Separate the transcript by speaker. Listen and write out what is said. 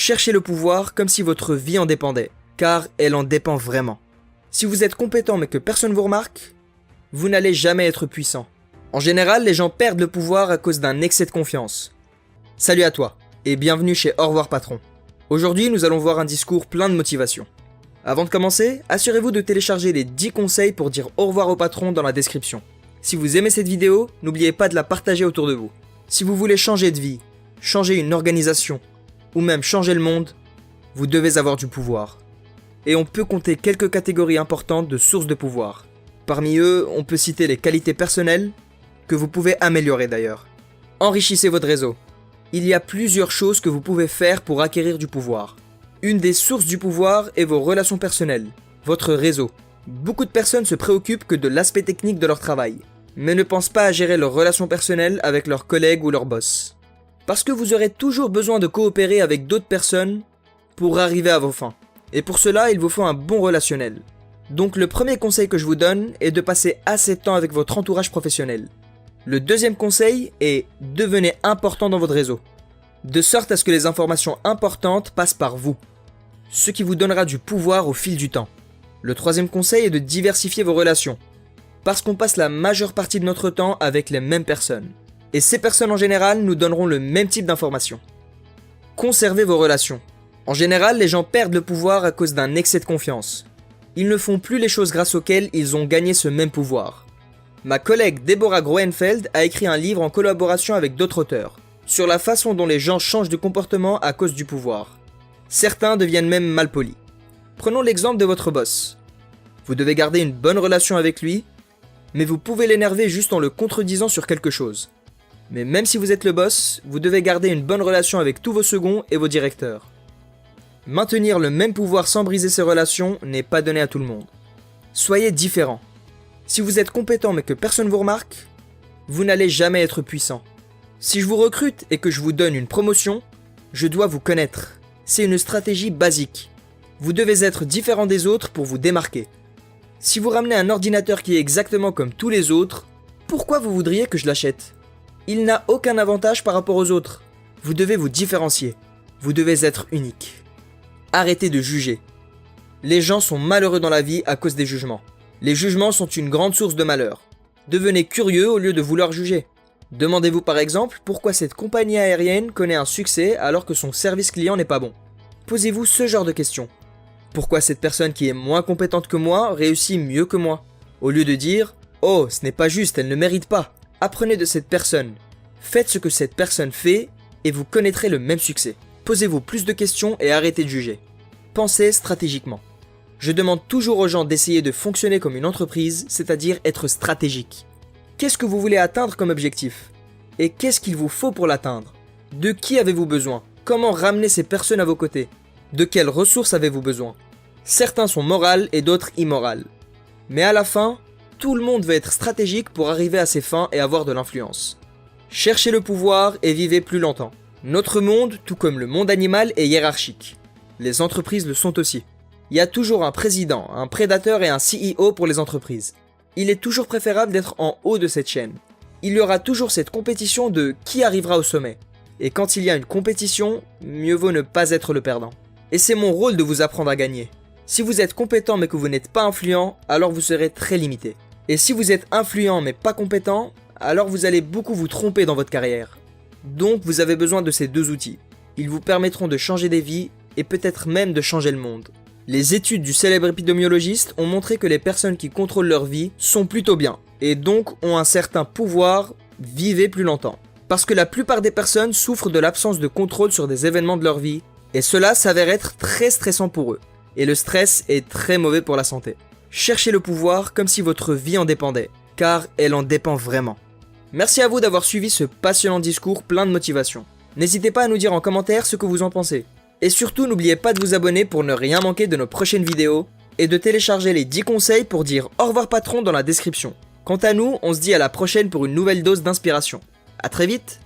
Speaker 1: Cherchez le pouvoir comme si votre vie en dépendait, car elle en dépend vraiment. Si vous êtes compétent mais que personne ne vous remarque, vous n'allez jamais être puissant. En général, les gens perdent le pouvoir à cause d'un excès de confiance. Salut à toi, et bienvenue chez Au revoir patron. Aujourd'hui, nous allons voir un discours plein de motivation. Avant de commencer, assurez-vous de télécharger les 10 conseils pour dire au revoir au patron dans la description. Si vous aimez cette vidéo, n'oubliez pas de la partager autour de vous. Si vous voulez changer de vie, changer une organisation, ou même changer le monde, vous devez avoir du pouvoir. Et on peut compter quelques catégories importantes de sources de pouvoir. Parmi eux, on peut citer les qualités personnelles, que vous pouvez améliorer d'ailleurs. Enrichissez votre réseau. Il y a plusieurs choses que vous pouvez faire pour acquérir du pouvoir. Une des sources du pouvoir est vos relations personnelles, votre réseau. Beaucoup de personnes se préoccupent que de l'aspect technique de leur travail, mais ne pensent pas à gérer leurs relations personnelles avec leurs collègues ou leurs boss. Parce que vous aurez toujours besoin de coopérer avec d'autres personnes pour arriver à vos fins. Et pour cela, il vous faut un bon relationnel. Donc le premier conseil que je vous donne est de passer assez de temps avec votre entourage professionnel. Le deuxième conseil est devenez important dans votre réseau, de sorte à ce que les informations importantes passent par vous, ce qui vous donnera du pouvoir au fil du temps. Le troisième conseil est de diversifier vos relations, parce qu'on passe la majeure partie de notre temps avec les mêmes personnes. Et ces personnes en général nous donneront le même type d'informations. Conservez vos relations. En général, les gens perdent le pouvoir à cause d'un excès de confiance. Ils ne font plus les choses grâce auxquelles ils ont gagné ce même pouvoir. Ma collègue Deborah Groenfeld a écrit un livre en collaboration avec d'autres auteurs, sur la façon dont les gens changent de comportement à cause du pouvoir. Certains deviennent même malpolis. Prenons l'exemple de votre boss. Vous devez garder une bonne relation avec lui, mais vous pouvez l'énerver juste en le contredisant sur quelque chose. Mais même si vous êtes le boss, vous devez garder une bonne relation avec tous vos seconds et vos directeurs. Maintenir le même pouvoir sans briser ses relations n'est pas donné à tout le monde. Soyez différent. Si vous êtes compétent mais que personne ne vous remarque, vous n'allez jamais être puissant. Si je vous recrute et que je vous donne une promotion, je dois vous connaître. C'est une stratégie basique. Vous devez être différent des autres pour vous démarquer. Si vous ramenez un ordinateur qui est exactement comme tous les autres, pourquoi vous voudriez que je l'achète ? Il n'a aucun avantage par rapport aux autres. Vous devez vous différencier. Vous devez être unique. Arrêtez de juger. Les gens sont malheureux dans la vie à cause des jugements. Les jugements sont une grande source de malheur. Devenez curieux au lieu de vouloir juger. Demandez-vous par exemple pourquoi cette compagnie aérienne connaît un succès alors que son service client n'est pas bon. Posez-vous ce genre de questions. Pourquoi cette personne qui est moins compétente que moi réussit mieux que moi ? Au lieu de dire « Oh, ce n'est pas juste, elle ne mérite pas ». Apprenez de cette personne. Faites ce que cette personne fait et vous connaîtrez le même succès. Posez-vous plus de questions et arrêtez de juger. Pensez stratégiquement. Je demande toujours aux gens d'essayer de fonctionner comme une entreprise, c'est-à-dire être stratégique. Qu'est-ce que vous voulez atteindre comme objectif ? Et qu'est-ce qu'il vous faut pour l'atteindre ? De qui avez-vous besoin ? Comment ramener ces personnes à vos côtés ? De quelles ressources avez-vous besoin ? Certains sont morales et d'autres immorales. Mais à la fin, tout le monde veut être stratégique pour arriver à ses fins et avoir de l'influence. Cherchez le pouvoir et vivez plus longtemps. Notre monde, tout comme le monde animal, est hiérarchique. Les entreprises le sont aussi. Il y a toujours un président, un prédateur et un CEO pour les entreprises. Il est toujours préférable d'être en haut de cette chaîne. Il y aura toujours cette compétition de qui arrivera au sommet. Et quand il y a une compétition, mieux vaut ne pas être le perdant. Et c'est mon rôle de vous apprendre à gagner. Si vous êtes compétent mais que vous n'êtes pas influent, alors vous serez très limité. Et si vous êtes influent mais pas compétent, alors vous allez beaucoup vous tromper dans votre carrière. Donc vous avez besoin de ces deux outils. Ils vous permettront de changer des vies et peut-être même de changer le monde. Les études du célèbre épidémiologiste ont montré que les personnes qui contrôlent leur vie sont plutôt bien, et donc ont un certain pouvoir, vivez plus longtemps. Parce que la plupart des personnes souffrent de l'absence de contrôle sur des événements de leur vie, et cela s'avère être très stressant pour eux. Et le stress est très mauvais pour la santé. Cherchez le pouvoir comme si votre vie en dépendait, car elle en dépend vraiment. Merci à vous d'avoir suivi ce passionnant discours plein de motivation. N'hésitez pas à nous dire en commentaire ce que vous en pensez. Et surtout, n'oubliez pas de vous abonner pour ne rien manquer de nos prochaines vidéos, et de télécharger les 10 conseils pour dire au revoir patron dans la description. Quant à nous, on se dit à la prochaine pour une nouvelle dose d'inspiration. À très vite!